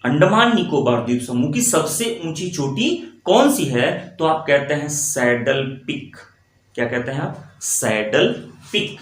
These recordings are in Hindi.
अंडमान निकोबार द्वीप समूह की सबसे ऊंची चोटी कौन सी है? तो आप कहते हैं सैडल पिक। क्या कहते हैं आप? Saddle peak.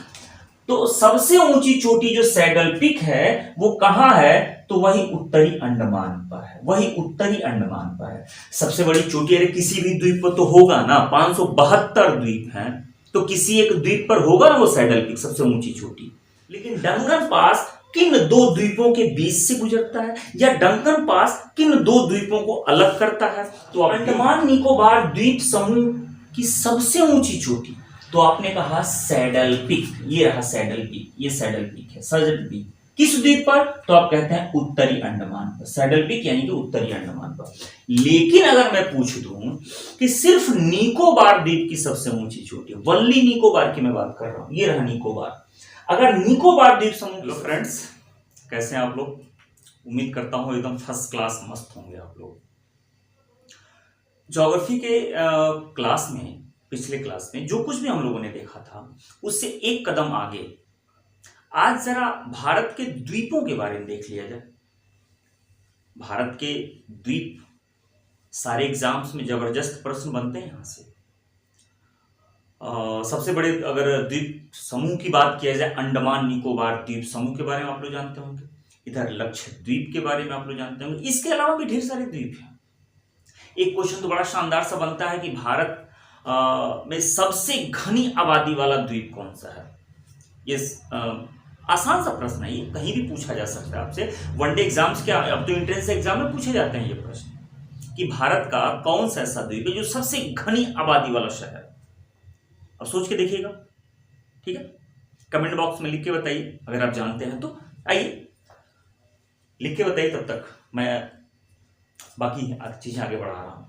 तो सबसे ऊंची चोटी जो सैडल पिक है वो कहां है? तो वही उत्तरी अंडमान पर है, वही उत्तरी अंडमान पर है। सबसे बड़ी चोटी अरे किसी भी द्वीप पर तो होगा ना, 572 द्वीप हैं, तो किसी एक द्वीप पर होगा ना वो सैडल पिक, सबसे ऊंची चोटी। लेकिन डंगन पास किन दो द्वीपों के बीच से गुजरता है, या डंगन पास किन दो द्वीपों को अलग करता है? तो अंडमान निकोबार द्वीप समूह की सबसे ऊंची चोटी, तो आपने कहा सैडल पिक। ये रहा सैडल पिक, ये सैडल पिक है, सैडल पिक। किस द्वीप पर? तो आप कहते हैं उत्तरी अंडमान पर, सैडल पिक यानी कि उत्तरी अंडमान पर। लेकिन अगर मैं पूछ दूं कि सिर्फ निकोबार द्वीप की सबसे ऊंची चोटी, वल्ली निकोबार की मैं बात कर रहा हूं, ये रहा निकोबार। अगर निकोबार द्वीप समूह। हेलो फ्रेंड्स, कैसे हैं आप लोग? उम्मीद करता हूं एकदम फर्स्ट क्लास मस्त होंगे आप लोग। ज्योग्राफी के क्लास में, पिछले क्लास में जो कुछ भी हम लोगों ने देखा था उससे एक कदम आगे आज जरा भारत के द्वीपों के बारे में देख लिया जाए। भारत के द्वीप, सारे एग्जाम्स में जबरदस्त प्रश्न बनते हैं यहां से। सबसे बड़े अगर द्वीप समूह की बात किया जाए, अंडमान निकोबार द्वीप समूह के बारे में आप लोग जानते होंगे, इधर लक्षद्वीप के बारे में आप लोग जानते होंगे, इसके अलावा भी ढेर सारे द्वीप हैं। एक क्वेश्चन तो बड़ा शानदार सा बनता है कि भारत में सबसे घनी आबादी वाला द्वीप कौन सा है? ये आसान सा प्रश्न है, ये कहीं भी पूछा जा सकता है आपसे। वनडे एग्जाम्स क्या, अब तो एंट्रेंस एग्जाम में पूछे जाते हैं ये प्रश्न कि भारत का कौन सा ऐसा द्वीप है जो सबसे घनी आबादी वाला शहर है। अब सोच के देखिएगा, ठीक है? कमेंट बॉक्स में लिख के बताइए अगर आप जानते हैं तो। आइए लिख के बताइए, तब तक मैं बाकी चीजें आगे बढ़ा रहा हूं।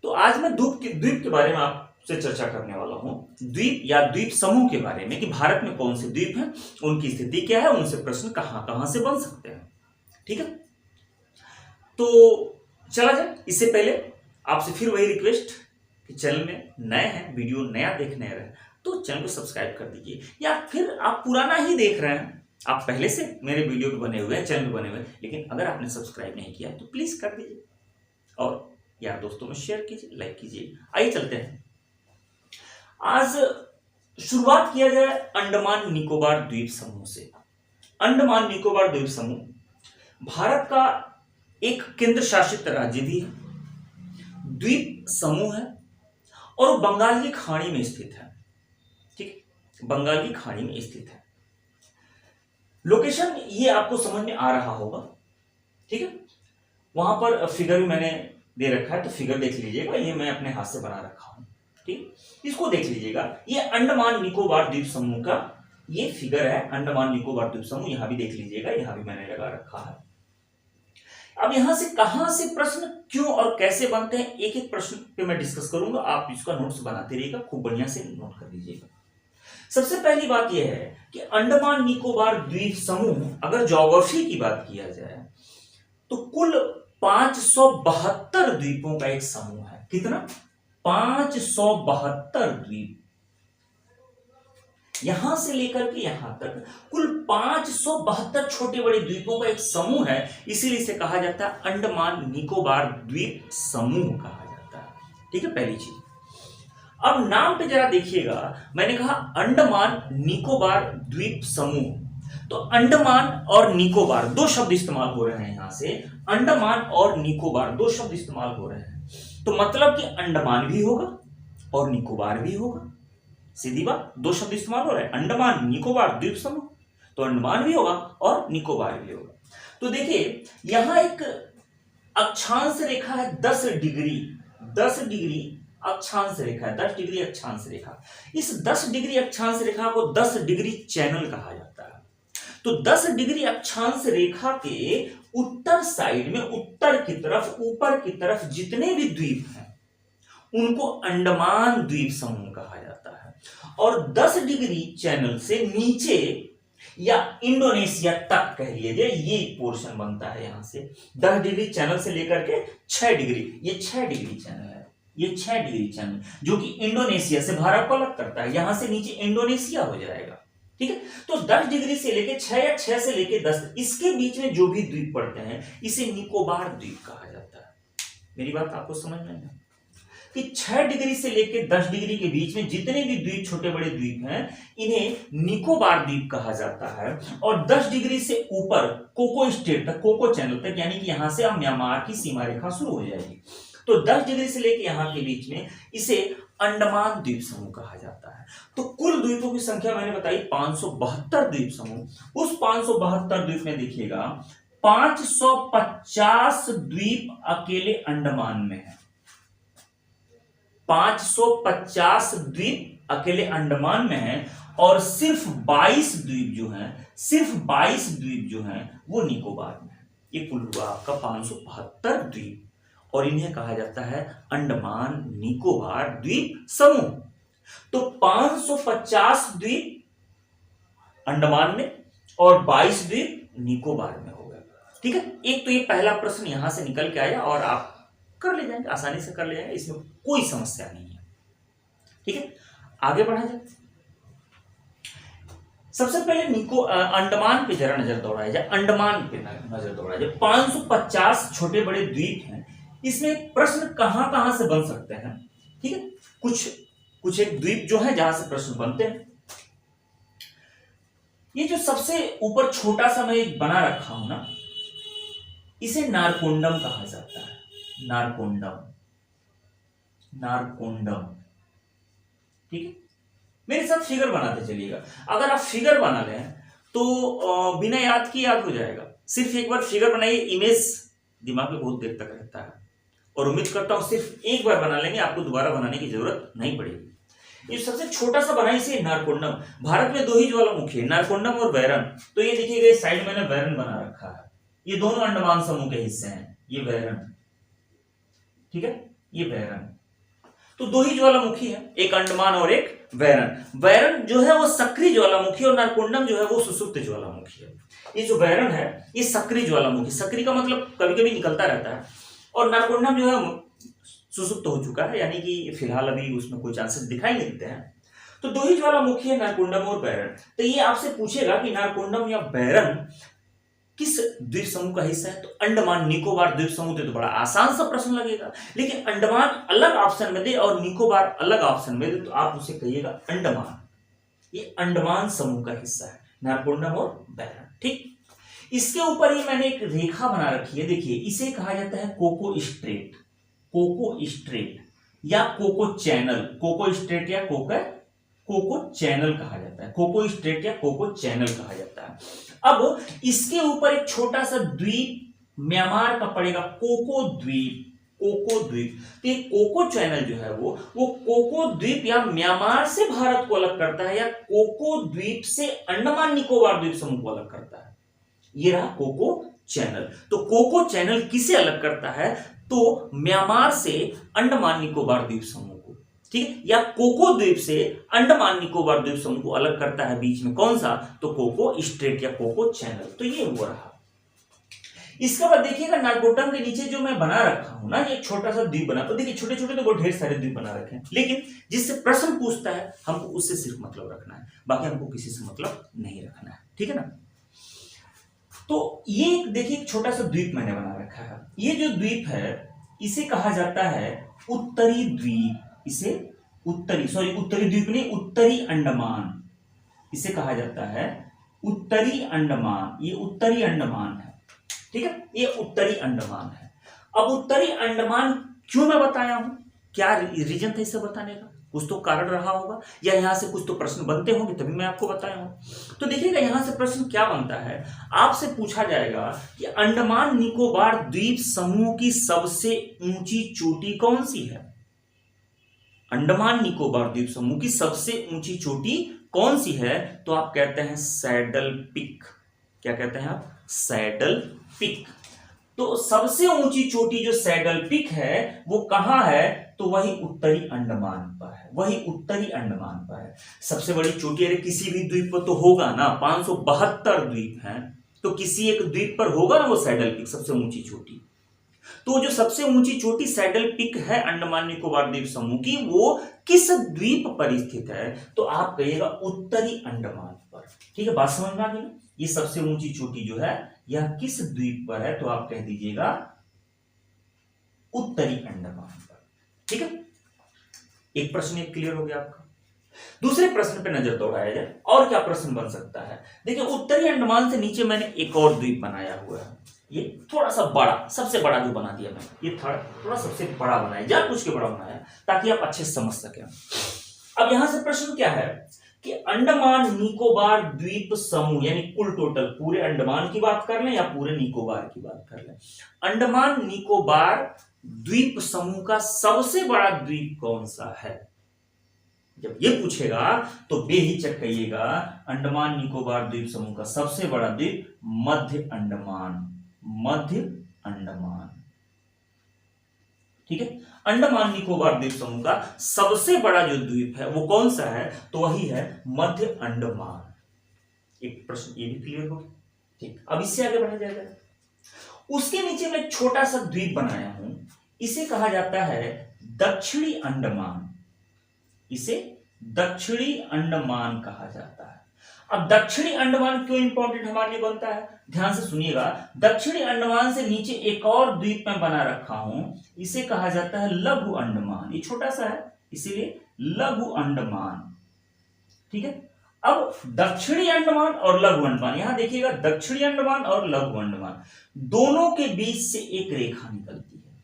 तो आज मैं द्वीप के बारे में आपसे चर्चा करने वाला हूं, द्वीप या द्वीप समूह के बारे में, कि भारत में कौन से द्वीप हैं, उनकी स्थिति क्या है, उनसे प्रश्न कहां कहां से बन सकते हैं। ठीक है, तो चला जाए। इससे पहले आपसे फिर वही रिक्वेस्ट कि चैनल में नए हैं, वीडियो नया देखने रहे तो चैनल को सब्सक्राइब कर दीजिए, या फिर आप पुराना ही देख रहे हैं, आप पहले से मेरे वीडियो पे बने हुए हैं, चैनल पे बने हुए हैं, लेकिन अगर आपने सब्सक्राइब नहीं किया तो प्लीज कर दीजिए और यार दोस्तों में शेयर कीजिए, लाइक कीजिए। आइए चलते हैं। आज शुरुआत किया जाए अंडमान निकोबार द्वीप समूह से। अंडमान निकोबार द्वीप समूह भारत का एक केंद्र शासित राज्य भी है, द्वीप समूह है और बंगाल की खाड़ी में स्थित है। ठीक, बंगाल की खाड़ी में स्थित है। लोकेशन ये आपको समझ में आ रहा होगा, ठीक है? वहां पर फिगर भी मैंने दे रखा है, तो फिगर देख लीजिएगा, ये मैं अपने हाथ से बना रखा हूं। ठीक, इसको देख लीजिएगा, ये अंडमान निकोबार द्वीप समूह का ये फिगर है, अंडमान निकोबार द्वीप समूह। यहां भी देख लीजिएगा, यहां भी मैंने लगा रखा है। अब यहां से कहां से प्रश्न क्यों और कैसे बनते हैं, एक एक प्रश्न पे मैं डिस्कस करूंगा, आप इसका नोट्स बनाते रहिएगा, खूब बढ़िया से नोट कर लीजिएगा। सबसे पहली बात यह है कि अंडमान निकोबार द्वीप समूह, अगर ज्योग्राफी की बात किया जाए तो कुल 572 द्वीपों का एक समूह है। कितना? 572 द्वीप। यहां से लेकर के यहां तक कुल 572 छोटे बड़े द्वीपों का एक समूह है, इसीलिए इसे कहा जाता है अंडमान निकोबार द्वीप समूह कहा जाता है। ठीक है, पहली चीज। अब नाम पे जरा देखिएगा, मैंने कहा अंडमान निकोबार द्वीप समूह, तो अंडमान और निकोबार दो शब्द इस्तेमाल हो रहे हैं यहां से, अंडमान और निकोबार दो शब्द इस्तेमाल हो रहे हैं, तो मतलब कि अंडमान भी होगा और निकोबार भी होगा। सीधी बात, दो शब्द इस्तेमाल हो रहे हैं, अंडमान निकोबार द्वीप समूह, तो अंडमान भी होगा और निकोबार भी होगा। तो देखिए यहां एक अक्षांश रेखा है 10 डिग्री, 10 डिग्री अक्षांश रेखा है, 10 डिग्री अक्षांश रेखा। इस 10 डिग्री अक्षांश रेखा को 10 डिग्री चैनल कहा जाता है। तो 10 डिग्री अक्षांश रेखा के उत्तर साइड में, उत्तर की तरफ, ऊपर की तरफ जितने भी द्वीप हैं उनको अंडमान द्वीप समूह कहा जाता है। और 10 डिग्री चैनल से नीचे या इंडोनेशिया तक कह लीजिए, ये पोर्शन बनता है यहां से 10 डिग्री चैनल से लेकर के 6 डिग्री, ये 6 डिग्री चैनल है, ये 6 डिग्री चैनल जो कि इंडोनेशिया से भारत को अलग करता है। यहां से नीचे इंडोनेशिया हो जाएगा। ठीक है। तो 10 डिग्री से लेके 6 या 6 से लेके 10 इसके बीच में जो भी द्वीप पड़ते हैं इसे निकोबार द्वीप कहा जाता है। मेरी बात आपको समझ में आया कि 6 डिग्री से लेके 10 डिग्री के बीच में जितने भी द्वीप, छोटे बड़े द्वीप हैं, इन्हें निकोबार द्वीप कहा जाता है। और 10 डिग्री से ऊपर कोको स्टेट तक, कोको चैनल तक, यानी कि यहां से अब म्यांमार की सीमा रेखा शुरू हो जाएगी, तो 10 डिग्री से लेके यहां के बीच में इसे अंडमान द्वीप समूह कहा जाता है। तो कुल द्वीपों की संख्या मैंने बताई 572 द्वीप समूह। उस 572 द्वीप में देखिएगा 550 द्वीप अकेले अंडमान में है। 550 द्वीप अकेले अंडमान में है और सिर्फ 22 द्वीप जो हैं, सिर्फ 22 द्वीप जो हैं वो निकोबार में है। ये कुल हुआ आपका 572 द्वीप और इन्हें कहा जाता है अंडमान निकोबार द्वीप समूह। तो 550 द्वीप अंडमान में और 22 द्वीप निकोबार में हो गए। ठीक है, एक तो ये पहला प्रश्न यहां से निकल के आया और आप कर ले जाएंगे, आसानी से कर ले जाएंगे, इसमें कोई समस्या नहीं है। ठीक है, आगे बढ़ा जाए। सबसे पहले अंडमान पे जरा नजर दौड़ाया जाए, अंडमान पे नजर दौड़ाया जाए। 550 छोटे बड़े द्वीप हैं, इसमें प्रश्न कहां कहां से बन सकते हैं। ठीक है, कुछ एक द्वीप जो है जहां से प्रश्न बनते हैं। ये जो सबसे ऊपर छोटा सा मैं एक बना रखा हूं ना, इसे नारकोंडम कहा जाता है। नारकोंडम, नारकोंडम। ठीक है, मेरे साथ फिगर बनाते चलिएगा। अगर आप फिगर बना लें तो बिना याद किए याद हो जाएगा। सिर्फ एक बार फिगर बनाइए, इमेज दिमाग में बहुत देर तक रहता है और उम्मीद करता हूं सिर्फ एक बार बना लेंगे, आपको दोबारा बनाने की जरूरत नहीं पड़ेगी। ये सबसे छोटा सा बना इसे नारकोंडम। भारत में 2 ही ज्वालामुखी है, नारकोंडम और बैरन। तो ये देखिएगा साइड मैंने बैरन बना रखा है, ये दोनों अंडमान समूह के हिस्से हैं। ये बैरन, ठीक है, ये बैरन। तो 2 ही ज्वालामुखी है, एक अंडमान और एक बैरन। बैरन जो है वो सक्रिय ज्वालामुखी और नारकोंडम जो है वो सुसुप्त ज्वालामुखी है। ये जो बैरन है ये सक्रिय ज्वालामुखी, सक्रिय का मतलब कभी कभी निकलता रहता है, और नारकोंडम जो है सुसुप्त हो चुका है, यानी कि फिलहाल अभी उसमें कोई चांसेस दिखाई नहीं देते हैं। तो 2 ही ज्वालामुखी है, नारकोंडम और बैरन। तो ये आपसे पूछेगा कि नारकोंडम या बैरन किस द्वीप समूह का हिस्सा है, तो अंडमान निकोबार द्वीप समूह। तो बड़ा आसान सा प्रश्न लगेगा, लेकिन अंडमान अलग ऑप्शन में दे और निकोबार अलग ऑप्शन में दे तो आप उसे कहिएगा अंडमान। ये अंडमान समूह का हिस्सा है, नारकोंडम और बैरन। ठीक, इसके ऊपर ही मैंने एक रेखा बना रखी है, देखिए इसे कहा जाता है कोको स्ट्रेट। कोको स्ट्रेट या कोको चैनल, कोको स्ट्रेट या कोको चैनल कहा जाता है। कोको स्ट्रेट या कोको चैनल कहा जाता है। अब इसके ऊपर एक छोटा सा द्वीप म्यांमार का पड़ेगा, कोको द्वीप। कोको द्वीप, तो ये कोको चैनल जो है वो कोको द्वीप या म्यांमार से भारत को अलग करता है, या कोको द्वीप से अंडमान निकोबार द्वीप समूह को अलग करता है। ये रहा कोको चैनल। तो कोको चैनल किसे अलग करता है, तो म्यांमार से अंडमान निकोबार द्वीप समूह को, ठीक है, या कोको द्वीप से अंडमान निकोबार द्वीप समूह को अलग करता है। बीच में कौन सा, तो कोको स्ट्रेट या कोको चैनल। तो ये वो रहा। इसके बाद देखिएगा नारकोंडम के नीचे जो मैं बना रखा हूं ना, एक छोटा सा द्वीप बना, तो देखिए छोटे छोटे तो बहुत ढेर सारे द्वीप बना रखे हैं, लेकिन जिससे प्रश्न पूछता है हमको उससे सिर्फ मतलब रखना है, बाकी हमको किसी से मतलब नहीं रखना है। ठीक है ना। तो ये देखिए छोटा सा द्वीप मैंने बना रखा है। ये जो द्वीप है इसे कहा जाता है उत्तरी द्वीप। इसे उत्तरी द्वीप नहीं, उत्तरी अंडमान इसे कहा जाता है उत्तरी अंडमान। ये उत्तरी अंडमान है, ठीक है, ये उत्तरी अंडमान है। अब उत्तरी अंडमान क्यों मैं बताया हूं, क्या रीजन था इसे बताने का, कुछ तो कारण रहा होगा, या यहां से कुछ तो प्रश्न बनते होंगे तभी मैं आपको बताया हूं। तो देखिएगा यहां से प्रश्न क्या बनता है, आपसे पूछा जाएगा कि अंडमान निकोबार द्वीप समूह की सबसे ऊंची चोटी कौन सी है। अंडमान निकोबार द्वीप समूह की सबसे ऊंची चोटी कौन सी है, तो आप कहते हैं सैडल पीक। क्या कहते हैं आप, सैडल पीक। तो सबसे ऊंची चोटी जो सैडल पीक है वो कहां है, तो वही उत्तरी अंडमान पर है, वही उत्तरी अंडमान पर है। सबसे बड़ी चोटी अरे किसी भी द्वीप पर तो होगा ना, 572 द्वीप हैं, तो किसी एक द्वीप पर होगा ना वो सैडल पीक, सबसे ऊंची चोटी। तो जो सबसे ऊंची चोटी सैडल पिक है अंडमान निकोबार द्वीप समूह की, वो किस द्वीप पर स्थित है? तो आप कहिएगा उत्तरी अंडमान पर। ठीक है, बात समझ में आ गई ना? ये सबसे ऊंची चोटी जो है यह किस द्वीप पर है? तो आप कह दीजिएगा उत्तरी अंडमान पर। ठीक है, एक प्रश्न एक क्लियर हो गया आपका। दूसरे प्रश्न पे नजर दौड़ाया जाए, और क्या प्रश्न बन सकता है? देखिए, उत्तरी अंडमान से नीचे मैंने एक और द्वीप बनाया हुआ है, ये थोड़ा सा बड़ा, सबसे बड़ा जो बना दिया मैंने, ये थोड़ा सबसे बड़ा बनाया, जानबूझ के बड़ा बनाया ताकि आप अच्छे से समझ सकें। अब यहां से प्रश्न क्या है कि अंडमान निकोबार द्वीप समूह, यानी कुल टोटल पूरे अंडमान की बात कर लें या पूरे निकोबार की बात कर लें, अंडमान निकोबार द्वीप समूह का सबसे बड़ा द्वीप कौन सा है? जब ये पूछेगा तो बेहिचक कहिएगा अंडमान निकोबार द्वीप समूह का सबसे बड़ा द्वीप मध्य अंडमान, मध्य अंडमान। ठीक है, अंडमान निकोबार द्वीप समूह का सबसे बड़ा जो द्वीप है वो कौन सा है? तो वही है मध्य अंडमान। एक प्रश्न ये भी क्लियर हो गया। ठीक, अब इससे आगे बढ़ा जाएगा। उसके नीचे मैं छोटा सा द्वीप बनाया हूं, इसे कहा जाता है दक्षिणी अंडमान, इसे दक्षिणी अंडमान कहा जाता है। अब दक्षिणी अंडमान क्यों इंपॉर्टेंट हमारे लिए बनता है? ध्यान से सुनिएगा, दक्षिणी अंडमान से नीचे एक और द्वीप में बना रखा हूं, इसे कहा जाता है लघु अंडमान। ये छोटा सा है इसीलिए लघु अंडमान। ठीक है, अब दक्षिणी अंडमान और लघु अंडमान, यहां देखिएगा दक्षिणी अंडमान और लघु अंडमान दोनों के बीच से एक रेखा निकलती है।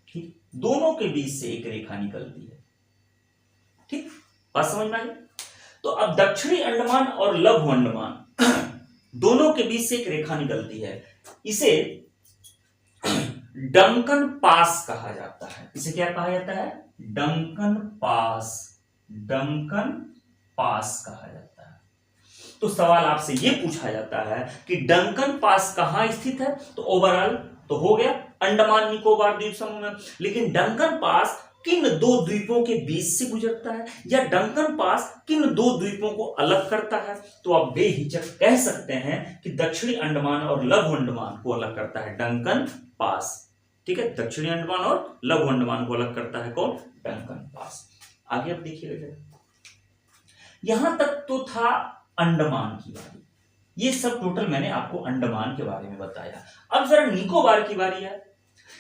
ठीक, दोनों के बीच से एक रेखा निकलती है। ठीक, बात समझ में आ गई? तो अब दक्षिणी अंडमान और लघु अंडमान दोनों के बीच से एक रेखा निकलती है, इसे डंकन पास कहा जाता है। इसे क्या कहा जाता है? डंकन पास, डंकन पास कहा जाता है। तो सवाल आपसे यह पूछा जाता है कि डंकन पास कहां स्थित है? तो ओवरऑल तो हो गया अंडमान निकोबार द्वीप समूह में, लेकिन डंकन पास किन दो द्वीपों के बीच से गुजरता है, या डंकन पास किन दो द्वीपों को अलग करता है? तो आप बेहिचक कह सकते हैं कि दक्षिणी अंडमान और लघु अंडमान को अलग करता है डंकन पास। ठीक है, दक्षिणी अंडमान और लघु अंडमान को अलग करता है कौन? Duncan pass. आगे आप देखिएगा, यहां तक तो था अंडमान की बारी, ये सब टोटल मैंने आपको अंडमान के बारे में बताया। अब जरा निकोबार की बारी है।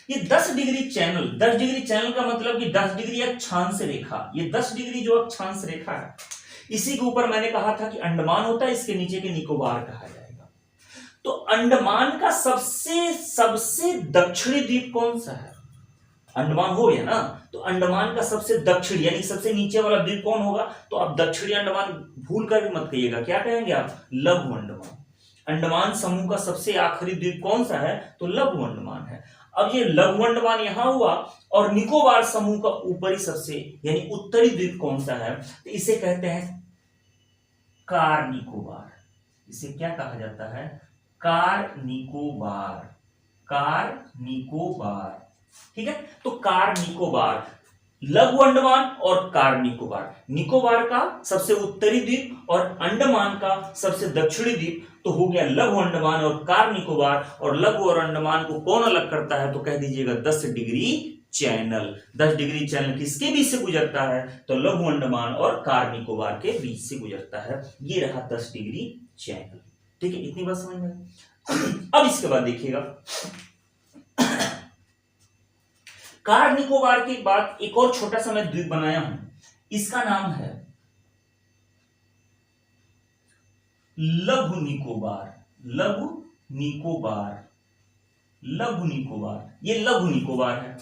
ये 10 डिग्री चैनल, 10 डिग्री चैनल का मतलब कि 10 डिग्री अक्षांश रेखा, ये 10 डिग्री जो अक्षांश रेखा है, इसी के ऊपर मैंने कहा था कि अंडमान होता है, इसके नीचे के निकोबार कहा जाएगा। तो अंडमान का सबसे दक्षिणी द्वीप कौन सा है? अंडमान हो गया ना, तो अंडमान का सबसे दक्षिणी यानी सबसे नीचे वाला द्वीप कौन होगा? तो आप दक्षिणी अंडमान भूल कर भी मत कहिएगा, क्या कहेंगे आप? लघु अंडमान। अंडमान समूह का सबसे आखिरी द्वीप कौन सा है? तो लघु अंडमान है। अब ये लघु अंडमान यहां हुआ, और निकोबार समूह का ऊपरी सबसे यानी उत्तरी द्वीप कौन सा है? तो इसे कहते हैं कार निकोबार। इसे क्या कहा जाता है? Car Nicobar, car Nicobar. ठीक है, तो कार निकोबार, लघु अंडमान और कार निकोबार, निकोबार का सबसे उत्तरी द्वीप और अंडमान का सबसे दक्षिणी द्वीप, तो हो गया लघु अंडमान और कार निकोबार। और लघु और अंडमान को कौन अलग करता है? तो कह दीजिएगा 10 डिग्री चैनल। 10 डिग्री चैनल किसके बीच से गुजरता है? तो लघु अंडमान और कार निकोबार के बीच से गुजरता है। ये रहा 10 डिग्री चैनल। ठीक है, इतनी बात समझ में आई। अब इसके बाद देखिएगा, कार निकोबार के बाद एक और छोटा सा मैं द्वीप बनाया हूं, इसका नाम है लघु निकोबार, लघु निकोबार, लघु निकोबार। ये लघु निकोबार है।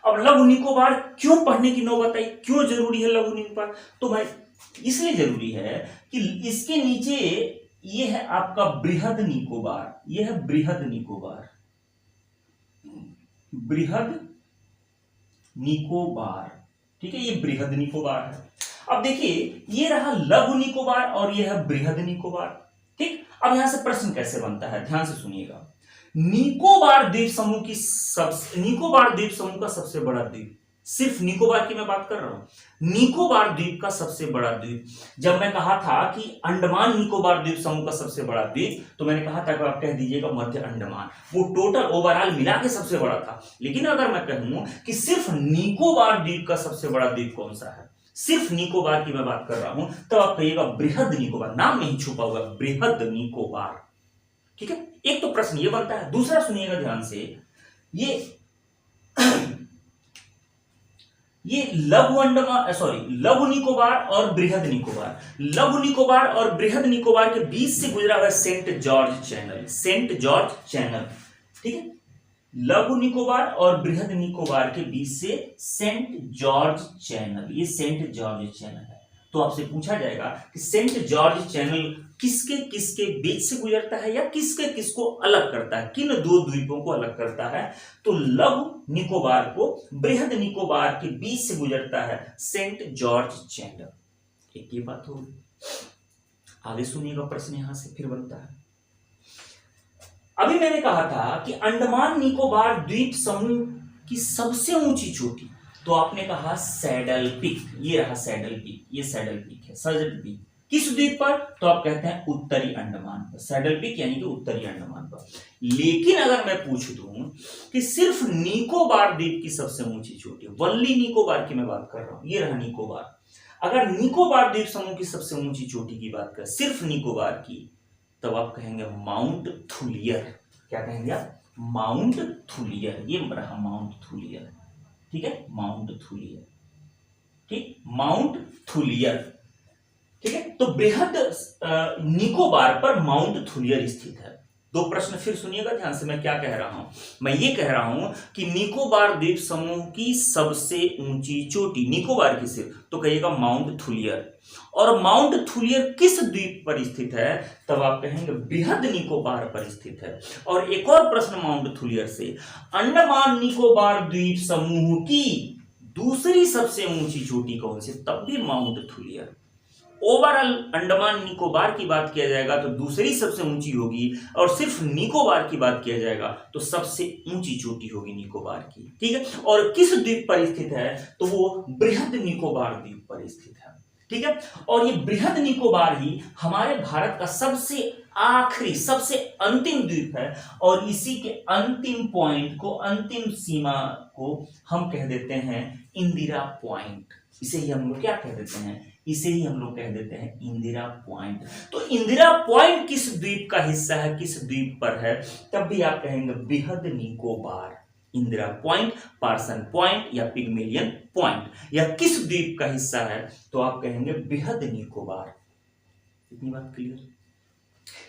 अब लघु निकोबार क्यों पढ़ने की नौबत आई, क्यों जरूरी है लघु निकोबार? तो भाई इसलिए जरूरी है कि इसके नीचे ये है आपका बृहद निकोबार, ये है बृहद निकोबार, बृहद निकोबार। ठीक है, ये बृहद निकोबार है। अब देखिए, ये रहा लघु निकोबार और ये है बृहद निकोबार। ठीक, अब यहां से प्रश्न कैसे बनता है, ध्यान से सुनिएगा। निकोबार द्वीप समूह का सबसे बड़ा द्वीप सिर्फ निकोबार की मैं बात कर रहा हूं। निकोबार द्वीप का सबसे बड़ा द्वीप, जब मैं कहा था कि अंडमान निकोबार द्वीप समूह का सबसे बड़ा द्वीप, तो मैंने कहा था कि आप कह दीजिएगा मध्य अंडमान, वो टोटल ओवरऑल मिला के सबसे बड़ा था। लेकिन अगर मैं कहूं कि सिर्फ निकोबार द्वीप का सबसे बड़ा द्वीप कौन सा है, सिर्फ निकोबार की मैं बात कर रहा हूं, तो आप कहिएगा बृहद निकोबार, नाम में ही छुपा हुआ बृहद निकोबार। ठीक है, एक तो प्रश्न ये बनता है। दूसरा सुनिएगा ध्यान से, ये लघु अंडमान लघु निकोबार और बृहद निकोबार, लघु निकोबार और बृहद निकोबार के बीच से गुजरा हुआ Saint George Channel, Saint George Channel. ठीक है, लघु निकोबार और बृहद निकोबार के बीच से सेंट जॉर्ज चैनल, ये सेंट जॉर्ज चैनल है। तो आपसे पूछा जाएगा कि सेंट जॉर्ज चैनल किसके किसके बीच से गुजरता है या किसके किसको अलग करता है, किन दो द्वीपों को अलग करता है। तो लघु निकोबार को बृहद निकोबार के बीच से गुजरता है सेंट जॉर्ज चैनल। एक ये बात होगी। आगे सुनिएगा, प्रश्न यहां से फिर बनता है। अभी मैंने कहा था कि अंडमान निकोबार द्वीप समूह की सबसे ऊंची चोटी, तो आपने कहा सैडल पीक, ये रहा सैडल पीक, ये सैडल पीक है, सैडल पीक किस द्वीप पर, तो आप कहते हैं उत्तरी अंडमान पर, सैडल पीक यानी कि उत्तरी अंडमान पर। लेकिन अगर मैं पूछ दूं कि सिर्फ निकोबार द्वीप की सबसे ऊंची चोटी, वल्ली निकोबार की मैं बात कर रहा हूं, ये रहा निकोबार, अगर निकोबार द्वीप समूह की सबसे ऊंची चोटी की बात करें सिर्फ निकोबार की, तब आप कहेंगे माउंट थुलियर। क्या कहेंगे आप, माउंट थुलियर, ये रहा माउंट थुलियर। ठीक है, माउंट थुलियर, ठीक, माउंट थुलियर। ठीक है, तो बृहद निकोबार पर माउंट थुलियर स्थित है। दो प्रश्न फिर सुनिएगा ध्यान से, मैं क्या कह रहा हूं, मैं ये कह रहा हूं कि निकोबार द्वीप समूह की सबसे ऊंची चोटी निकोबार की सिर्फ, तो कहिएगा माउंट थुलियर। और माउंट थुलियर किस द्वीप पर स्थित है, तब आप कहेंगे बृहद निकोबार पर स्थित है। और एक और प्रश्न माउंट थुलियर से, अंडमान निकोबार द्वीप समूह की दूसरी सबसे ऊंची चोटी कौन सी, तब भी mount Thuillier. Overall Andaman Nicobar की बात किया जाएगा तो दूसरी सबसे ऊंची होगी, और सिर्फ निकोबार की बात किया जाएगा तो सबसे ऊंची चोटी होगी निकोबार की। ठीक है, और किस द्वीप पर स्थित है, तो वो बृहद निकोबार द्वीप पर स्थित है। ठीक है, और ये बृहद निकोबार ही हमारे भारत का सबसे आखिरी सबसे अंतिम द्वीप है, और इसी के अंतिम पॉइंट को, अंतिम सीमा को हम कह देते हैं इंदिरा पॉइंट। इसे ही हम लोग क्या कह देते हैं, इसे ही हम लोग कह देते हैं इंदिरा पॉइंट। तो इंदिरा पॉइंट किस द्वीप का हिस्सा है, किस द्वीप पर है, तब भी आप कहेंगे बृहद Nicobar. Indira Point, Parson Point या पिग्मेलियन पॉइंट, या किस द्वीप का हिस्सा है, तो आप कहेंगे बृहद निकोबार। इतनी बात क्लियर।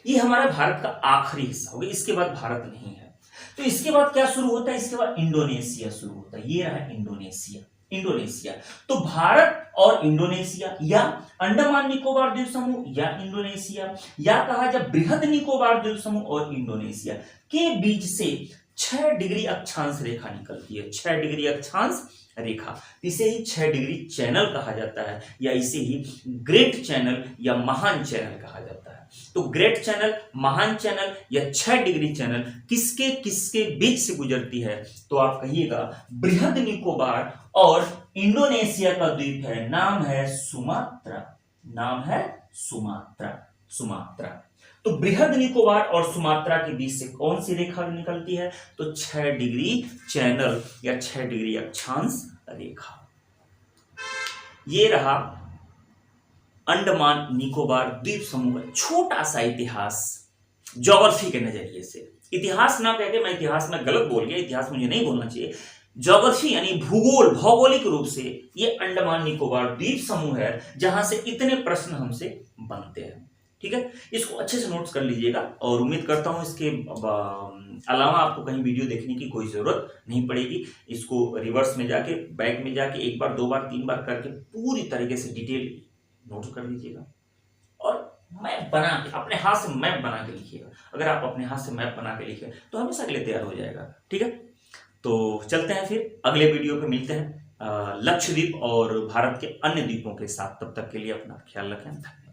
ये हमारा भारत का आखिरी हिस्सा हो गया, इसके बाद भारत नहीं है। तो इसके बाद क्या शुरू होता है, इसके बाद इंडोनेशिया शुरू होता है। ये रहा इंडोनेशिया, इंडोनेशिया। तो भारत और इंडोनेशिया, या अंडमान निकोबार द्वीप समूह या इंडोनेशिया, या कहा जाए बृहद निकोबार द्वीप समूह और इंडोनेशिया के बीच से 6 डिग्री अक्षांश रेखा निकलती है। 6 डिग्री अक्षांश रेखा, इसे ही 6 डिग्री चैनल कहा जाता है, या इसे ही ग्रेट चैनल या महान चैनल कहा जाता है। तो ग्रेट चैनल, महान चैनल या 6 डिग्री चैनल किसके किसके बीच से गुजरती है, तो आप कहिएगा बृहद निकोबार और इंडोनेशिया का द्वीप है, नाम है सुमात्रा, नाम है सुमात्रा, सुमात्रा। तो बृहद निकोबार और सुमात्रा के बीच से कौन सी रेखा निकलती है, तो 6 डिग्री चैनल या 6 डिग्री अक्षांश रेखा। ये रहा अंडमान निकोबार द्वीप समूह का छोटा सा इतिहास, ज्योग्राफी के नजरिए से। इतिहास ना कह के, मैं इतिहास में गलत बोल गया, इतिहास मुझे नहीं बोलना चाहिए। ज्योग्राफी यानी भूगोल, भौगोलिक रूप से ये अंडमान निकोबार द्वीप समूह है जहां से इतने प्रश्न हमसे बनते हैं। ठीक है, इसको अच्छे से नोट्स कर लीजिएगा, और उम्मीद करता हूं इसके अलावा आपको कहीं वीडियो देखने की कोई जरूरत नहीं पड़ेगी। इसको रिवर्स में जाके, बैक में जाके एक बार, 2 बार, 3 बार करके पूरी तरीके से डिटेल नोट कर लीजिएगा, और मैप बना के, अपने हाथ से मैप बना के लिखिएगा। अगर आप अपने हाथ से मैप बना के लिखे तो हमेशा के लिए तैयार हो जाएगा। ठीक है, तो चलते हैं फिर अगले वीडियो पे मिलते हैं लक्षद्वीप और भारत के अन्य द्वीपों के साथ। तब तक के लिए अपना ख्याल रखें।